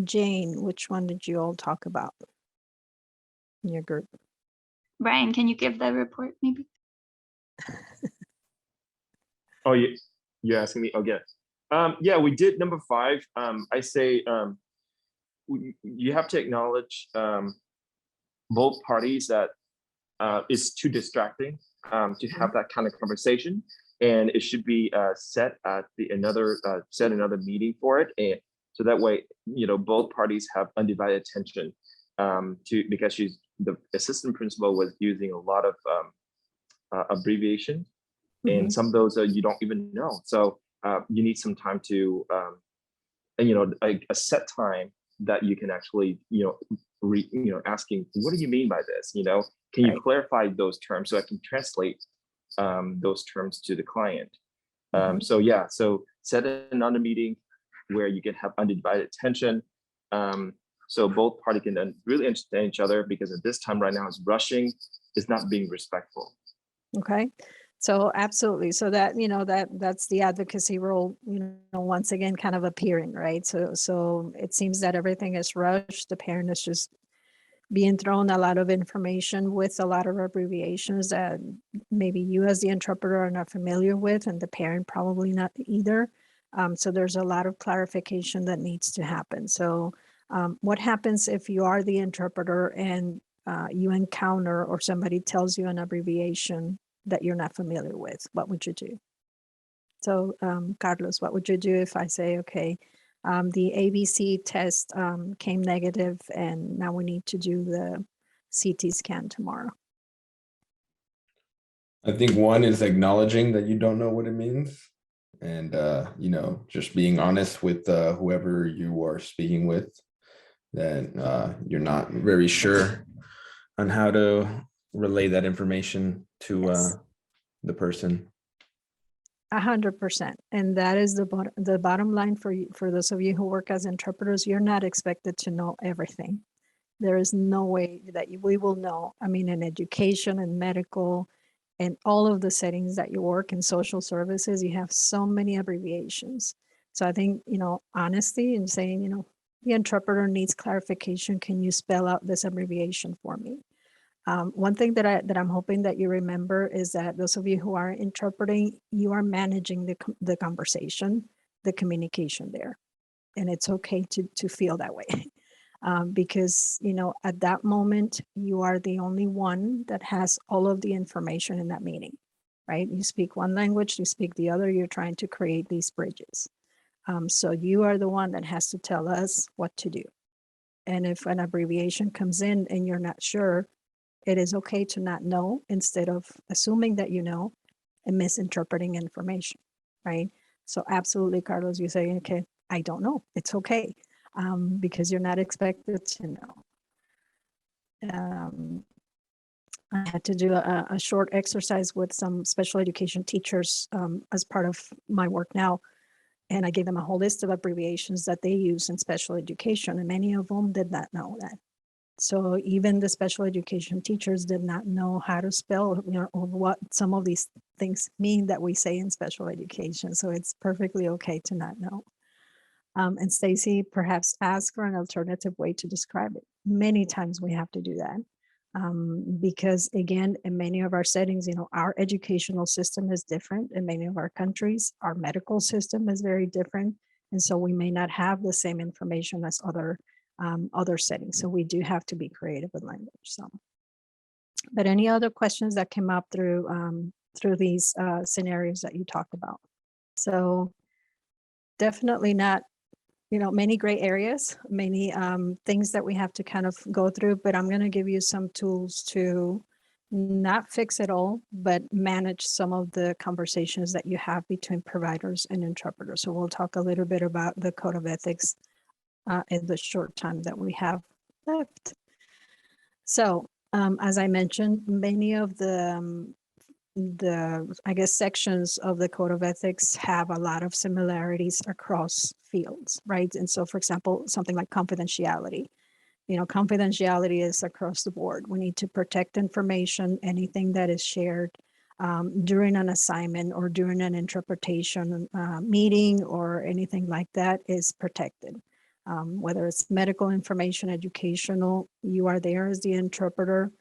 Jane, which one did you all talk about in your group? Brian, can you give the report maybe? Oh, you're asking me? Oh, yeah. Yeah, we did number 5. I say you have to acknowledge both parties that it's too distracting to have that kind of conversation, and it should be set at another meeting for it, and so that way both parties have undivided attention because the assistant principal was using a lot of abbreviations, and some of those you don't even know. So you need some time to, a set time that you can actually, asking, what do you mean by this? Can you clarify those terms so I can translate those terms to the client? So yeah, so set another meeting where you can have undivided attention. So both parties can then really understand each other, because at this time right now it's rushing, it's not being respectful. Okay. So absolutely. So that, that's the advocacy role, once again, kind of appearing, right? So it seems that everything is rushed. The parent is just being thrown a lot of information with a lot of abbreviations that maybe you as the interpreter are not familiar with, and the parent probably not either. So there's a lot of clarification that needs to happen. So what happens if you are the interpreter and you encounter, or somebody tells you an abbreviation that you're not familiar with? What would you do? So Carlos, what would you do if I say, okay, the ABC test came negative and now we need to do the CT scan tomorrow? I think one is acknowledging that you don't know what it means, and just being honest with whoever you are speaking with, that you're not very sure on how to relay that information to Yes. the person. 100%. And that is the bottom line for those of you who work as interpreters. You're not expected to know everything. There is no way that we will know. I mean, in education and medical and all of the settings that you work in, social services, you have so many abbreviations. So I think, honesty and saying, the interpreter needs clarification. Can you spell out this abbreviation for me? One thing that I'm hoping that you remember is that those of you who are interpreting, you are managing the conversation. the communication there. And it's okay to feel that way. Because, you know, at that moment, you are the only one that has all of the information in that meeting, right? You speak one language, you speak the other, you're trying to create these bridges. So you are the one that has to tell us what to do. And if an abbreviation comes in and you're not sure, it is okay to not know instead of assuming that you know and misinterpreting information, right? So absolutely, Carlos, you say, okay, I don't know. It's okay, because you're not expected to know. I had to do a short exercise with some special education teachers as part of my work now. And I gave them a whole list of abbreviations that they use in special education, and many of them did not know that. So even the special education teachers did not know how to spell, you know, or what some of these things mean that we say in special education. So it's perfectly okay to not know. And Stacy perhaps ask for an alternative way to describe it. Many times we have to do that. Because again, in many of our settings, you know, our educational system is different in many of our countries. Our medical system is very different. And so we may not have the same information as other settings. So we do have to be creative with language. So, but any other questions that came up through these scenarios that you talked about? So definitely not, you know, many gray areas, many things that we have to kind of go through, but I'm going to give you some tools to not fix it all, but manage some of the conversations that you have between providers and interpreters. So we'll talk a little bit about the code of ethics in the short time that we have left. So as I mentioned, many of the I guess sections of the code of ethics have a lot of similarities across fields, right? And so for example, something like confidentiality, you know, confidentiality is across the board. We need to protect information, anything that is shared during an assignment or during an interpretation meeting or anything like that is protected. Whether it's medical information, educational, you are there as the interpreter.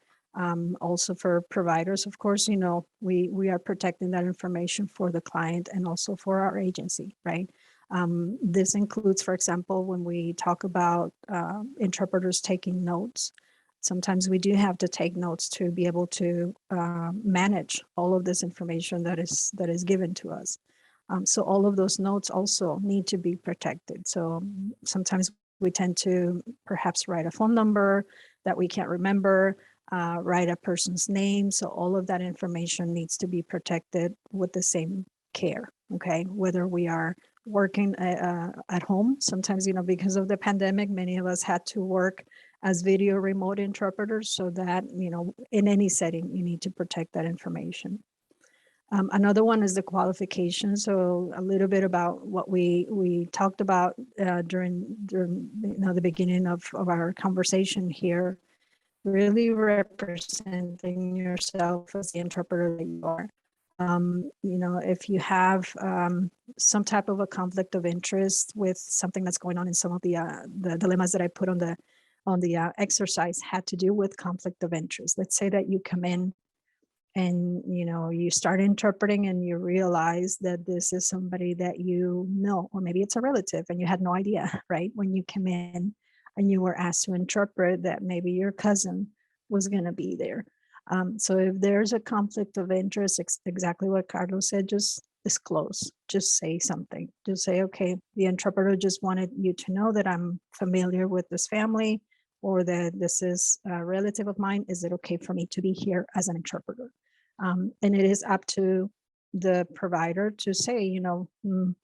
Also for providers, of course, you know, we are protecting that information for the client and also for our agency, right? This includes, for example, when we talk about interpreters taking notes, sometimes we do have to take notes to be able to manage all of this information that is given to us. So all of those notes also need to be protected. So sometimes we tend to perhaps write a phone number that we can't remember, write a person's name. So all of that information needs to be protected with the same care, okay? Whether we are working at home, sometimes, you know, because of the pandemic, many of us had to work as video remote interpreters, so that, you know, in any setting, you need to protect that information. Another one is the qualification. So a little bit about what we talked about during you know, the beginning of our conversation here, really representing yourself as the interpreter that you are. You know, if you have some type of a conflict of interest with something that's going on in some of the dilemmas that I put on the exercise had to do with conflict of interest. Let's say that you come in and, you know, you start interpreting and you realize that this is somebody that you know, or maybe it's a relative and you had no idea, right? When you came in and you were asked to interpret that maybe your cousin was going to be there. So if there's a conflict of interest, exactly what Carlos said, just disclose, just say something. Just say, okay, the interpreter just wanted you to know that I'm familiar with this family, or that this is a relative of mine. Is it okay for me to be here as an interpreter? And it is up to the provider to say, you know,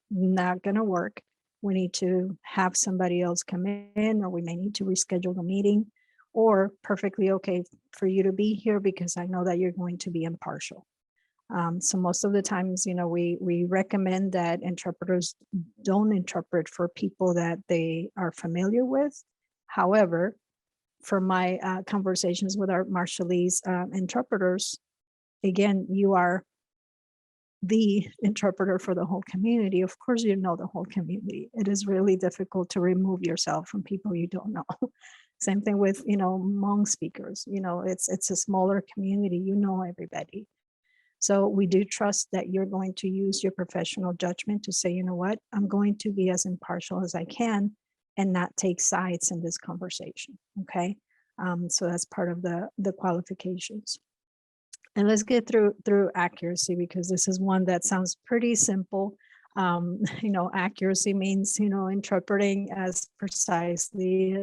not going to work. We need to have somebody else come in, or we may need to reschedule the meeting, or perfectly okay for you to be here because I know that you're going to be impartial. So most of the times, you know, we recommend that interpreters don't interpret for people that they are familiar with. However, for my conversations with our Marshallese interpreters, again, you are the interpreter for the whole community. Of course, you know the whole community. It is really difficult to remove yourself from people you don't know. Same thing with, you know, Hmong speakers. You know, it's a smaller community. You know everybody. So we do trust that you're going to use your professional judgment to say, you know what, I'm going to be as impartial as I can and not take sides in this conversation. Okay. So that's part of the qualifications. And let's get through accuracy, because this is one that sounds pretty simple. Accuracy means, interpreting as precisely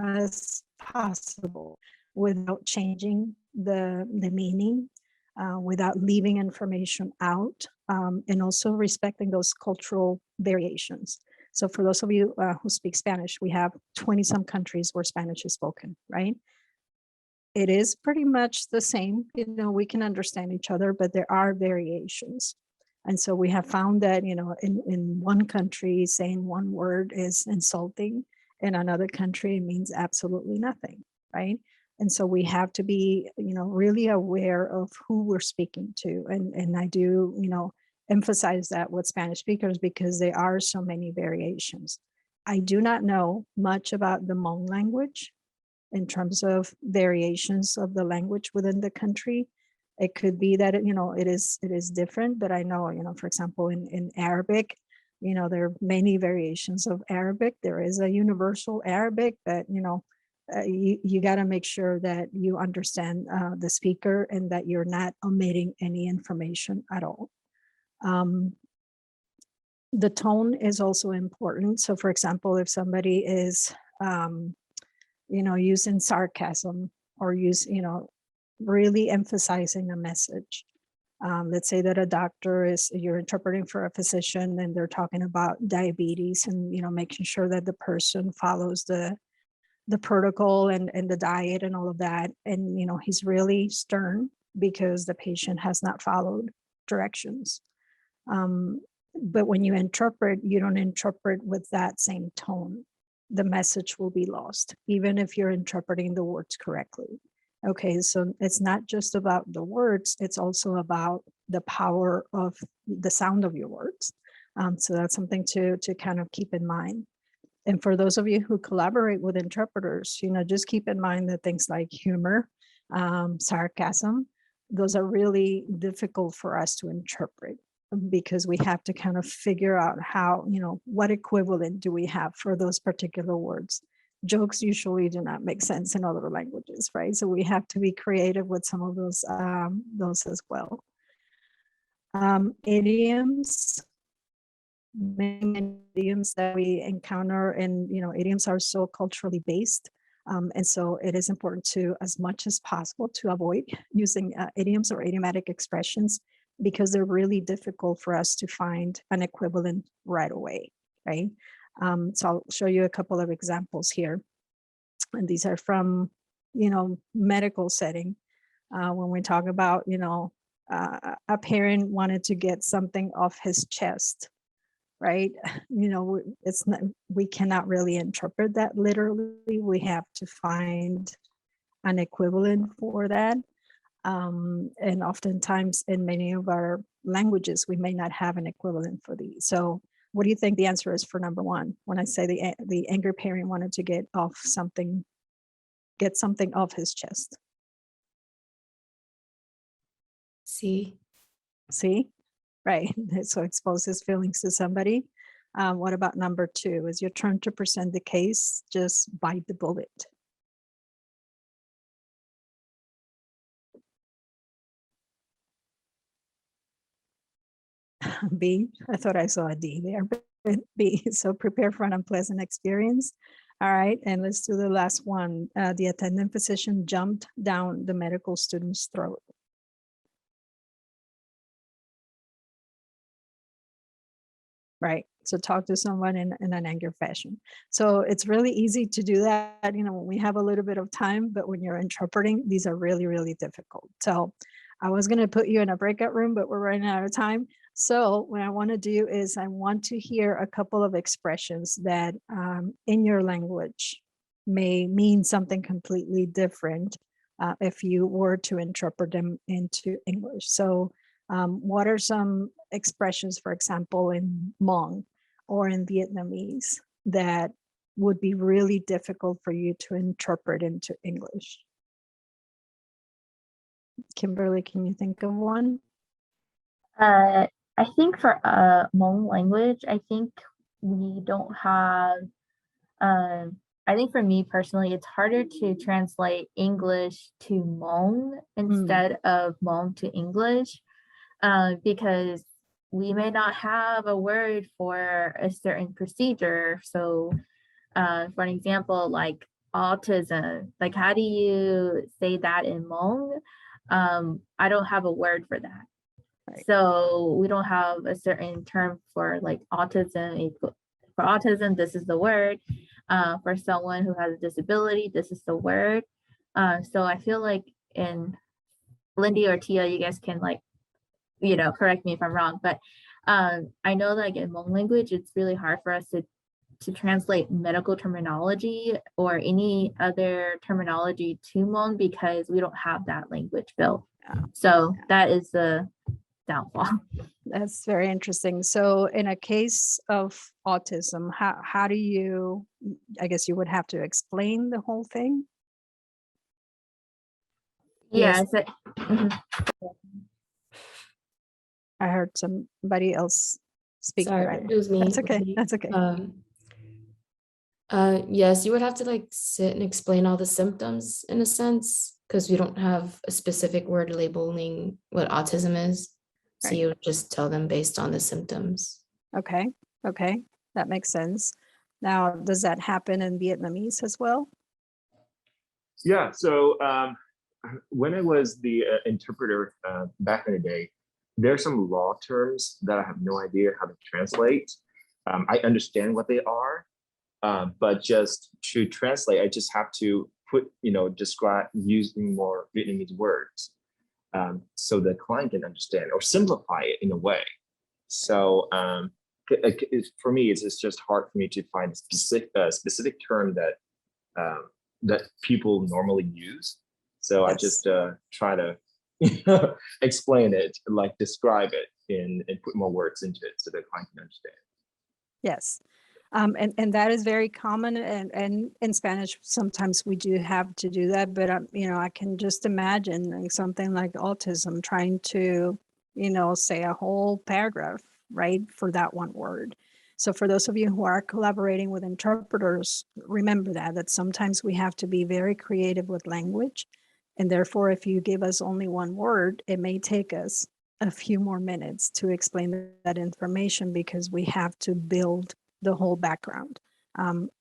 as possible without changing the meaning, without leaving information out, and also respecting those cultural variations. So for those of you who speak Spanish, we have 20 some countries where Spanish is spoken, right? It is pretty much the same, we can understand each other, but there are variations. And so we have found that, in one country, saying one word is insulting. In another country, it means absolutely nothing, right? And so we have to be, really aware of who we're speaking to. And I do, emphasize that with Spanish speakers, because there are so many variations. I do not know much about the Hmong language in terms of variations of the language within the country. It could be that, it is different, but I know, for example, in Arabic, there are many variations of Arabic. There is a universal Arabic, but, you got to make sure that you understand the speaker and that you're not omitting any information at all. The tone is also important. So for example, if somebody is, using sarcasm or really emphasizing a message. Let's say that a doctor you're interpreting for a physician and they're talking about diabetes and, making sure that the person follows the protocol and the diet and all of that. And, he's really stern because the patient has not followed directions. But when you interpret, you don't interpret with that same tone. The message will be lost, even if you're interpreting the words correctly. Okay, so it's not just about the words, it's also about the power of the sound of your words. So that's something to kind of keep in mind. And for those of you who collaborate with interpreters, just keep in mind that things like humor, sarcasm, those are really difficult for us to interpret, because we have to kind of figure out how, what equivalent do we have for those particular words. Jokes usually do not make sense in other languages, right? So we have to be creative with some of those as well. Idioms, many idioms that we encounter, and idioms are so culturally based. And so it is important to, as much as possible, to avoid using idioms or idiomatic expressions, because they're really difficult for us to find an equivalent right away, right? So I'll show you a couple of examples here. And these are from, medical setting. When we talk about, a parent wanted to get something off his chest, right? It's not, we cannot really interpret that literally. We have to find an equivalent for that. And oftentimes in many of our languages, we may not have an equivalent for these. So what do you think the answer is for number one? When I say the angry parent wanted to get something off his chest. See, right. So expose his feelings to somebody. What about number two? Is your turn to present the case, just bite the bullet. B, I thought I saw a D there, but B, so prepare for an unpleasant experience. All right, and let's do the last one. The attendant physician jumped down the medical student's throat. Right, so talk to someone in an angry fashion. So it's really easy to do that, when we have a little bit of time, but when you're interpreting, these are really, really difficult. So I was gonna put you in a breakout room, but we're running out of time. So what I want to do is I want to hear a couple of expressions that in your language may mean something completely different if you were to interpret them into English. So what are some expressions, for example, in Hmong or in Vietnamese that would be really difficult for you to interpret into English? Kimberly, can you think of one? I think for Hmong language, I think we don't have. I think for me personally, it's harder to translate English to Hmong instead of Hmong to English, because we may not have a word for a certain procedure. So, for an example, like autism, like how do you say that in Hmong? I don't have a word for that. Right. So we don't have a certain term for like autism. For autism, this is the word. For someone who has a disability, this is the word. So I feel like in Lindy or Tia, you guys can like, correct me if I'm wrong, but I know that like in Hmong language, it's really hard for us to translate medical terminology or any other terminology to Hmong because we don't have that language built. So that is the downfall. That's very interesting. So in a case of autism, how do you, I guess you would have to explain the whole thing? Yeah. Yes. So, I heard somebody else speaking. Sorry, Right? it was me. That's it was okay. me. That's okay. Yes, you would have to like sit and explain all the symptoms in a sense, because we don't have a specific word labeling what autism is. So Right. you would just tell them based on the symptoms. Okay. Okay. That makes sense. Now, does that happen in Vietnamese as well? Yeah. So when I was the interpreter back in the day, there are some law terms that I have no idea how to translate. I understand what they are, but just to translate, I just have to describe using more Vietnamese words so the client can understand or simplify it in a way. So for me, it's just hard for me to find a specific term that people normally use. So I just try to explain it, like describe it and put more words into it so the client can understand. Yes. And that is very common, and in Spanish sometimes we do have to do that, but I can just imagine like something like autism trying to say a whole paragraph, right, for that one word. So for those of you who are collaborating with interpreters, remember that sometimes we have to be very creative with language, and therefore if you give us only one word, it may take us a few more minutes to explain that information because we have to build the whole background.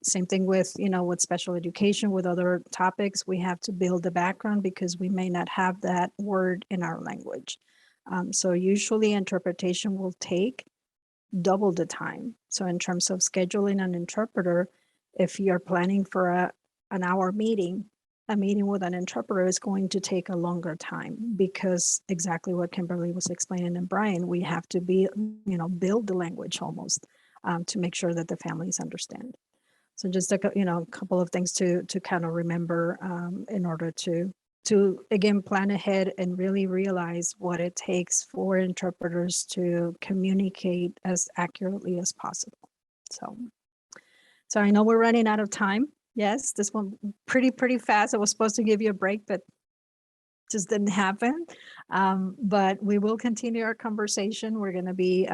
Same thing with, with special education, with other topics, we have to build the background because we may not have that word in our language. So usually interpretation will take double the time. So in terms of scheduling an interpreter, if you're planning for an hour meeting, a meeting with an interpreter is going to take a longer time because exactly what Kimberly was explaining and Brian, we have to build the language almost to make sure that the families understand. So just a couple of things to kind of remember in order to again plan ahead and really realize what it takes for interpreters to communicate as accurately as possible. So I know we're running out of time. Yes, this one pretty fast. I was supposed to give you a break, but just didn't happen. But we will continue our conversation. We're going to be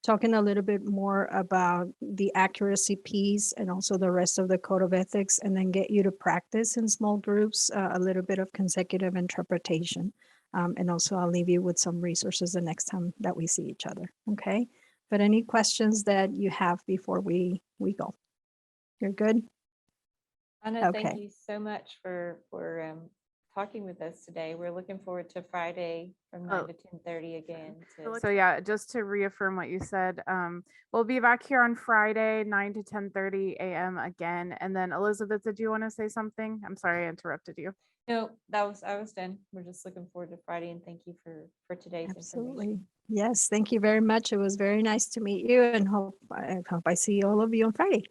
talking a little bit more about the accuracy piece and also the rest of the code of ethics, and then get you to practice in small groups a little bit of consecutive interpretation. And also I'll leave you with some resources the next time that we see each other. Okay. But any questions that you have before we go? You're good? Anna, Okay. thank you so much for talking with us today. We're looking forward to Friday from 9 to 10:30 again. So yeah, just to reaffirm what you said, we'll be back here on Friday, 9 to 10:30 a.m. again. And then Elizabeth, did you want to say something? I'm sorry I interrupted you. No, I was done. We're just looking forward to Friday, and thank you for today's information. Yes, thank you very much. It was very nice to meet you, and I hope I see all of you on Friday.